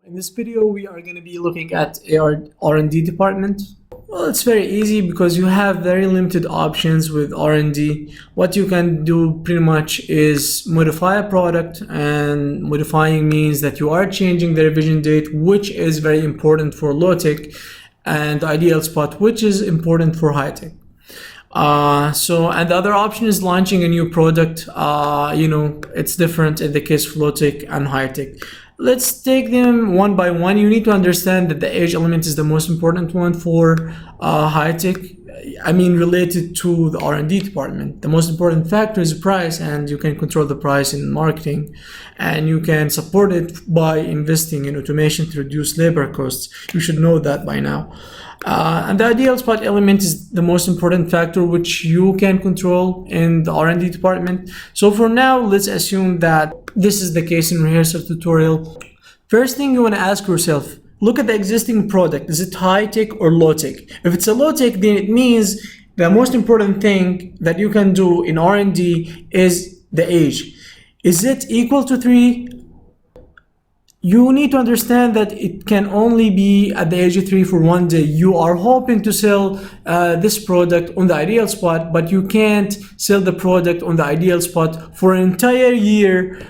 In this video, we are going to be looking at our R&D department. Well, it's very easy because you have very limited options with R&D. What you can do pretty much is modify a product, and modifying means that you are changing the revision date, which is very important for low-tech, and the ideal spot, which is important for high-tech. And the other option is launching a new product. It's different in the case of low-tech and high-tech. Let's take them one by one. You need to understand that the age element is the most important one for high-tech. Related to the R&D department. The most important factor is price, and you can control the price in marketing, and you can support it by investing in automation to reduce labor costs. You should know that by now. And the ideal spot element is the most important factor which you can control in the R&D department. So for now, let's assume that this is the case in rehearsal tutorial. First thing you want to ask yourself, look at the existing product. Is it high-tech or low-tech? If it's a low-tech, then it means the most important thing that you can do in R&D is the age. Is it equal to 3? You need to understand that it can only be at the age of 3 for one day. You are hoping to sell this product on the ideal spot, but you can't sell the product on the ideal spot for an entire year.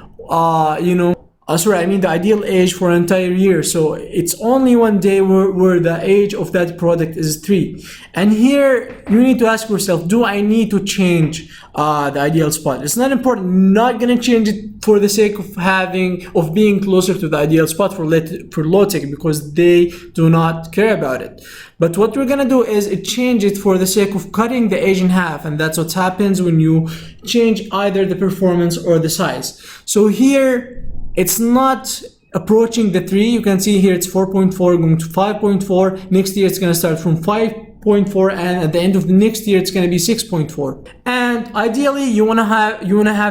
The ideal age for an entire year. So it's only one day where the age of that product is 3. And here you need to ask yourself, do I need to change the ideal spot? It's not important. Not gonna change it for the sake of being closer to the ideal spot for low-tech, because they do not care about it. But what we're gonna do is change it for the sake of cutting the age in half, and that's what happens when you change either the performance or the size. So here, it's not approaching the 3. You can see here it's 4.4 going to 5.4. Next year it's going to start from 5.4, and at the end of the next year it's going to be 6.4. And ideally you want to have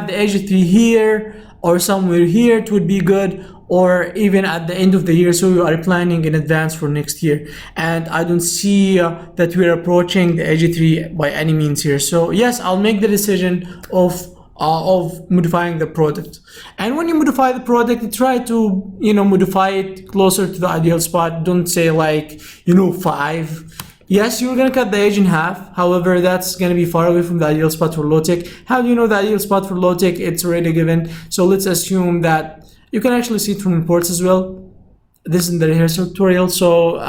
the age of 3 here or somewhere here. It would be good, or even at the end of the year, so you are planning in advance for next year. And I don't see that we're approaching the age of 3 by any means here. So yes, I'll make the decision of modifying the product. And when you modify the product, try to modify it closer to the ideal spot. Don't say 5. Yes, you're gonna cut the age in half. However, that's gonna be far away from the ideal spot for low-tech. How do you know the ideal spot for low-tech? It's already given. So let's assume that you can actually see it from reports as well. This is the rehearsal tutorial. So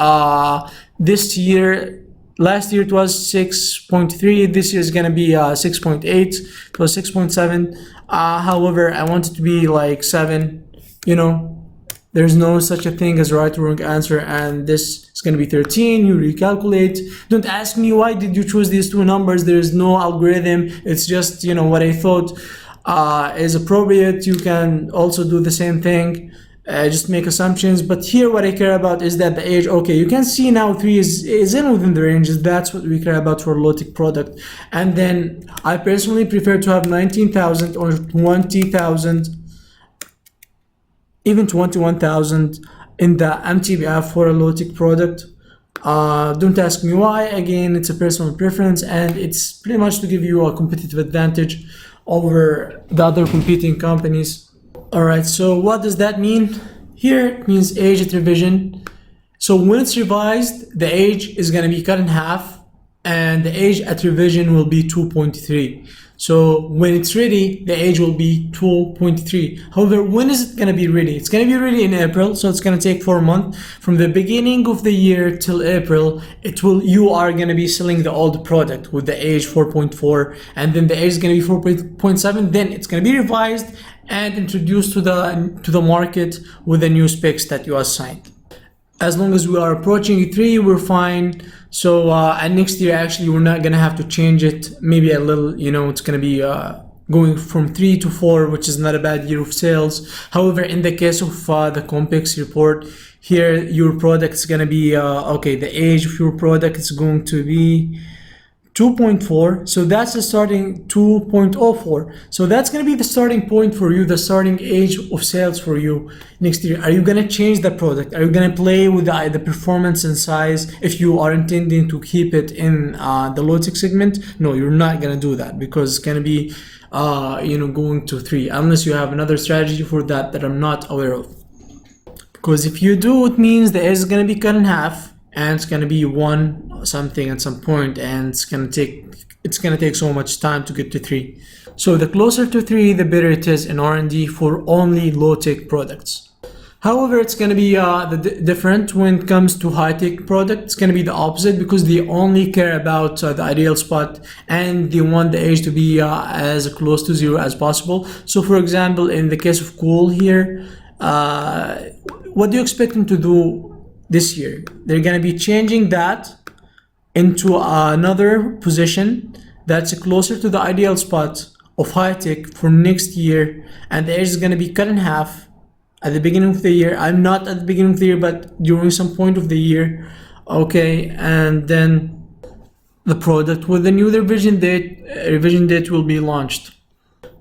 last year it was 6.3. This year is gonna be 6.8. It was 6.7. However, I want it to be 7. There's no such a thing as right or wrong answer, and this is gonna be 13. You recalculate. Don't ask me why did you choose these two numbers. There is no algorithm. It's just what I thought is appropriate. You can also do the same thing. Just make assumptions, but here what I care about is that the age. Okay, you can see now 3 is in within the ranges. That's what we care about for a low-tech product. And then I personally prefer to have 19,000 or 20,000, even 21,000 in the MTBF for a low-tech product. Don't ask me why. Again, it's a personal preference, and it's pretty much to give you a competitive advantage over the other competing companies. Alright, so what does that mean? Here it means age at revision. So when it's revised, the age is going to be cut in half, and the age at revision will be 2.3. So when it's ready, the age will be 2.3. However, when is it going to be ready? It's going to be ready in April, so it's going to take 4 months. From the beginning of the year till April, you are going to be selling the old product with the age 4.4, and then the age is going to be 4.7. Then it's going to be revised and introduced to the market with the new specs that you assigned. As long as we are approaching 3, we're fine. So and next year actually we're not gonna have to change it. Maybe a little, it's gonna be going from 3 to 4, which is not a bad year of sales. However, in the case of the Compex report, here your product is gonna be the age of your product is going to be 2.4. So that's the starting 2.04. So that's going to be the starting point for you, the starting age of sales for you next year. Are you going to change the product? Are you going to play with the performance and size if you are intending to keep it in the low-tech segment? No, you're not going to do that, because it's going to be going to 3, unless you have another strategy for that I'm not aware of. Because if you do, it means the age is gonna be cut in half, and it's gonna be one something at some point, and it's gonna take so much time to get to 3. So the closer to 3, the better it is in R&D for only low-tech products. However, it's going to be different when it comes to high-tech products. It's going to be the opposite, because they only care about the ideal spot, and they want the age to be as close to 0 as possible. So for example, in the case of Cool here, what do you expect them to do this year? They're going to be changing that into another position that's closer to the ideal spot of high-tech for next year, and the age is going to be cut in half at the beginning of the year. I'm not at the beginning of the year, but during some point of the year. Okay, and then the product with the new revision date will be launched.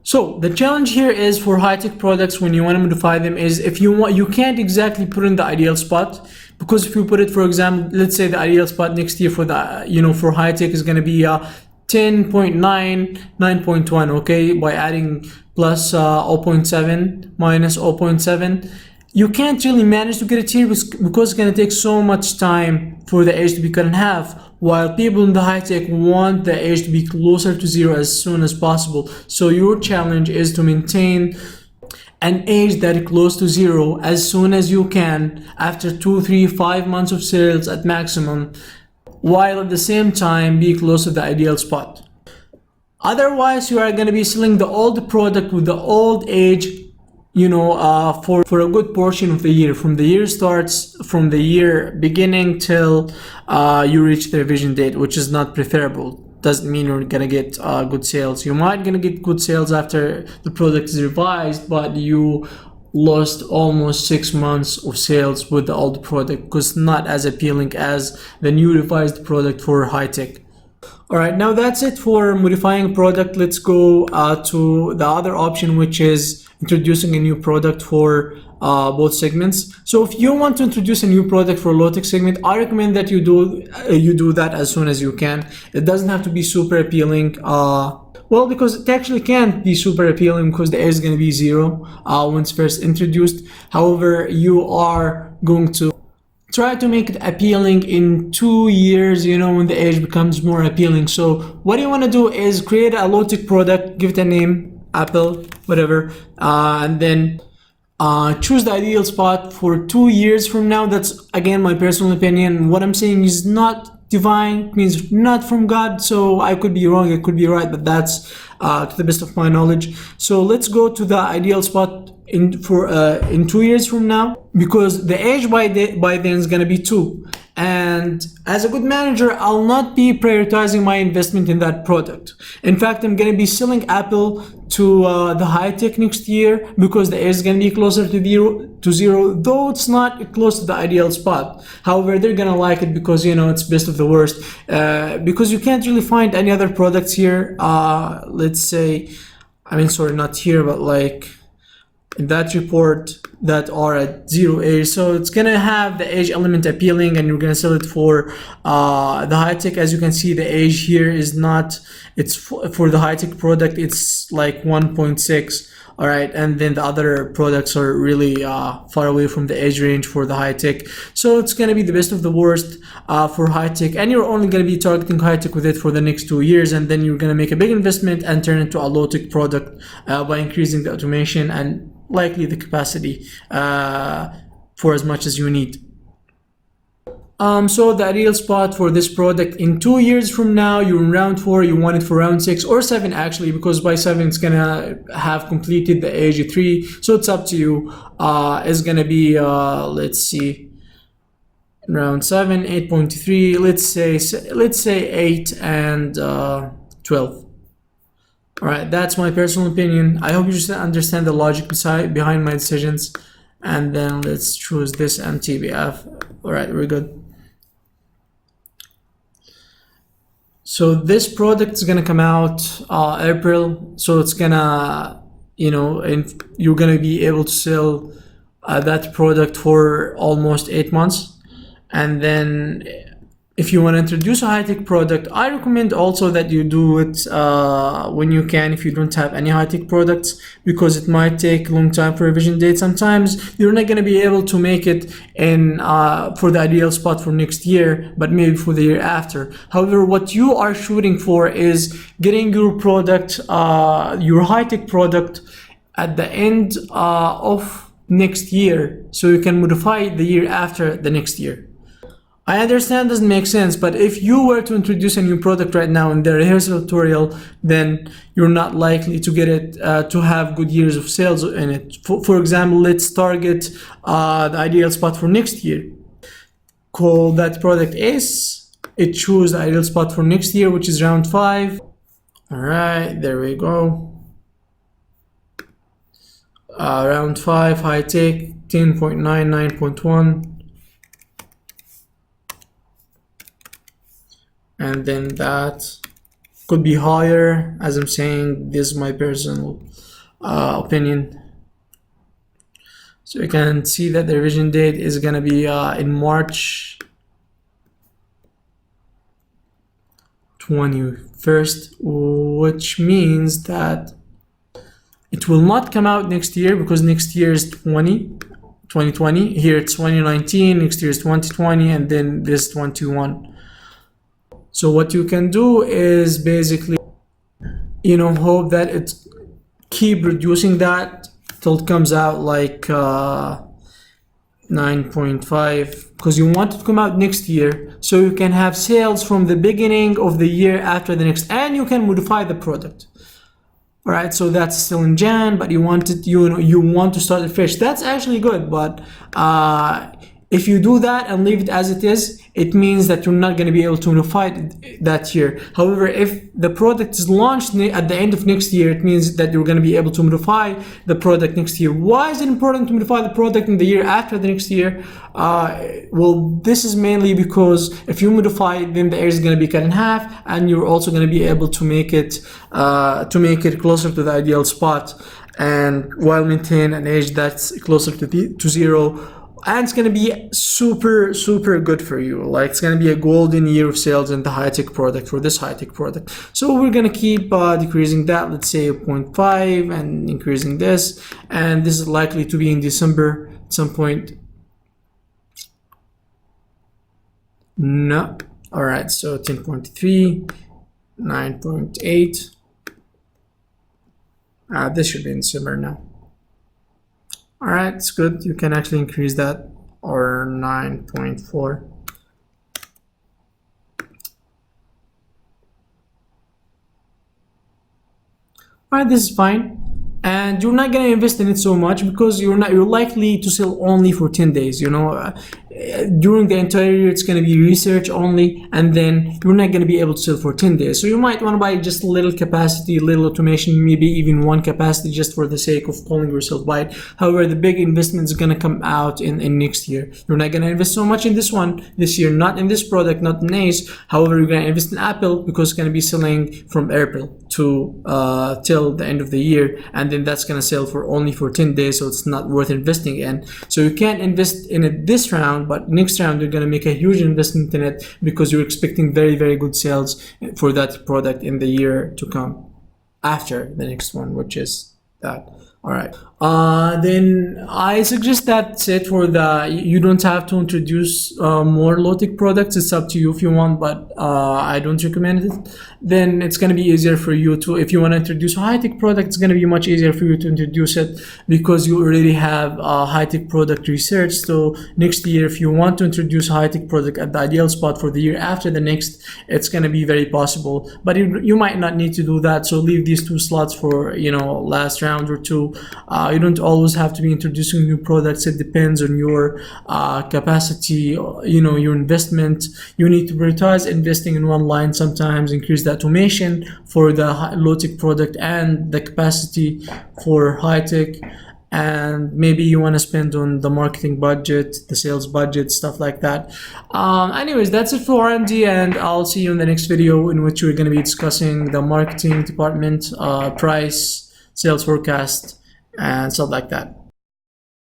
So the challenge here is for high-tech products, when you want to modify them, is if you can't exactly put in the ideal spot, because if you put it, for example, let's say the ideal spot next year for the for high-tech is going to be 10.9, 9.1, okay, by adding plus 0.7 minus 0.7. You can't really manage to get it here because it's going to take so much time for the age to be cut in half, while people in the high-tech want the age to be closer to 0 as soon as possible. So your challenge is to maintain an age that is close to 0 as soon as you can after 2, 3, 5 months of sales at maximum, while at the same time be close to the ideal spot. Otherwise, you are going to be selling the old product with the old age, for a good portion of the year. From the year starts, from the year beginning till you reach the revision date, which is not preferable. Doesn't mean you're gonna get good sales. You might gonna get good sales after the product is revised, but you lost almost 6 months of sales with the old product because it's not as appealing as the new revised product for high-tech. Alright, now that's it for modifying a product. Let's go to the other option, which is introducing a new product for both segments. So if you want to introduce a new product for low-tech segment, I recommend that you do that as soon as you can. It doesn't have to be super appealing. Well, because it actually can't be super appealing because the age is going to be 0 when it's first introduced. However, you are going to try to make it appealing in 2 years, when the age becomes more appealing. So what you want to do is create a low-tech product, give it a name, Apple, whatever, and then choose the ideal spot for 2 years from now. That's, again, my personal opinion. What I'm saying is not divine, means not from God, so I could be wrong, I could be right, but that's to the best of my knowledge. So let's go to the ideal spot in 2 years from now, because the age by then is going to be 2, and as a good manager, I'll not be prioritizing my investment in that product. In fact, I'm going to be selling Apple to the high-tech next year because the age is going to be closer to 0, though it's not close to the ideal spot. However, they're going to like it because it's best of the worst, because you can't really find any other products here. Let's say, sorry, not here, but like in that report, that are at 0 age. So it's gonna have the age element appealing, and you're gonna sell it for the high-tech. As you can see, the age here is not, it's for the high-tech product, it's like 1.6. all right, and then the other products are really far away from the age range for the high-tech. So it's going to be the best of the worst for high-tech, and you're only going to be targeting high-tech with it for the next 2 years, and then you're going to make a big investment and turn it into a low-tech product by increasing the automation and likely the capacity for as much as you need. So the ideal spot for this product in 2 years from now, you're in round 4, you want it for round 6 or 7 actually, because by 7 it's gonna have completed the age of 3. So it's up to you. It's gonna be let's see, round 7, 8.3. Let's say 8 and 12. All right, that's my personal opinion. I hope you just understand the logic behind my decisions. And then let's choose this MTBF. All right, we're good. So this product is gonna come out April. So it's gonna, and you're gonna be able to sell that product for almost 8 months, and then if you want to introduce a high-tech product, I recommend also that you do it when you can, if you don't have any high-tech products, because it might take a long time for revision date. Sometimes you're not going to be able to make it in for the ideal spot for next year, but maybe for the year after. However, what you are shooting for is getting your product, your high-tech product, at the end of next year, so you can modify the year after the next year. I understand doesn't make sense, but if you were to introduce a new product right now in the rehearsal tutorial, then you're not likely to get it to have good years of sales in it. For example, let's target the ideal spot for next year. Call that product S. It choose the ideal spot for next year, which is round 5. All right, there we go. Round 5, high tech, 10.9, 9.1. And then that could be higher. As I'm saying, this is my personal opinion. So you can see that the revision date is gonna be in March 21st, which means that it will not come out next year, because next year is 2020. Here it's 2019, next year is 2020, and then this 21. So what you can do is basically, hope that it keep reducing that till it comes out like 9.5, because you want it to come out next year, so you can have sales from the beginning of the year after the next, and you can modify the product. All right, so that's still in Jan, but you want it, you want to start it fresh. That's actually good, but if you do that and leave it as it is, it means that you're not going to be able to modify it that year. However, if the product is launched at the end of next year, it means that you're going to be able to modify the product next year. Why is it important to modify the product in the year after the next year? Well, this is mainly because if you modify it, then the area is going to be cut in half, and you're also going to be able to make it closer to the ideal spot, and while maintain an edge that's closer to 0. And it's going to be super, super good for you. Like, it's going to be a golden year of sales in the high-tech product, for this high-tech product. So we're going to keep decreasing that, let's say 0.5, and increasing this. And this is likely to be in December at some point. No. All right, so 10.3, 9.8. This should be in December now. All right, it's good. You can actually increase that, or 9.4. All right, this is fine. And you're not gonna invest in it so much, because you're likely to sell only for 10 days. During the entire year, it's gonna be research only, and then you're not gonna be able to sell for 10 days. So you might want to buy just a little capacity, little automation, maybe even one capacity, just for the sake of calling yourself buy it. However, the big investment is gonna come out in next year. You're not gonna invest so much in this one this year, not in this product, not in Ace. However, you're gonna invest in Apple, because it's gonna be selling from April to till the end of the year, and then that's gonna sell for only 10 days, so it's not worth investing in. So you can't invest in it this round, but next round you're gonna make a huge investment in it, because you're expecting very, very good sales for that product in the year to come after the next one, which is that. All right. Then I suggest that's it for you don't have to introduce more low-tech products. It's up to you if you want, but I don't recommend it. Then it's going to be easier for you to, if you want to introduce a high-tech product, it's going to be much easier for you to introduce it, because you already have high-tech product research. So next year, if you want to introduce a high-tech product at the ideal spot for the year after the next, it's going to be very possible, but you might not need to do that. So leave these 2 slots for, last round or 2. You don't always have to be introducing new products. It depends on your capacity, your investment. You need to prioritize investing in one line sometimes, increase the automation for the low-tech product and the capacity for high-tech, and maybe you want to spend on the marketing budget, the sales budget, stuff like that. Anyways, that's it for R&D, and I'll see you in the next video, in which we're going to be discussing the marketing department, price, sales forecast, and stuff like that.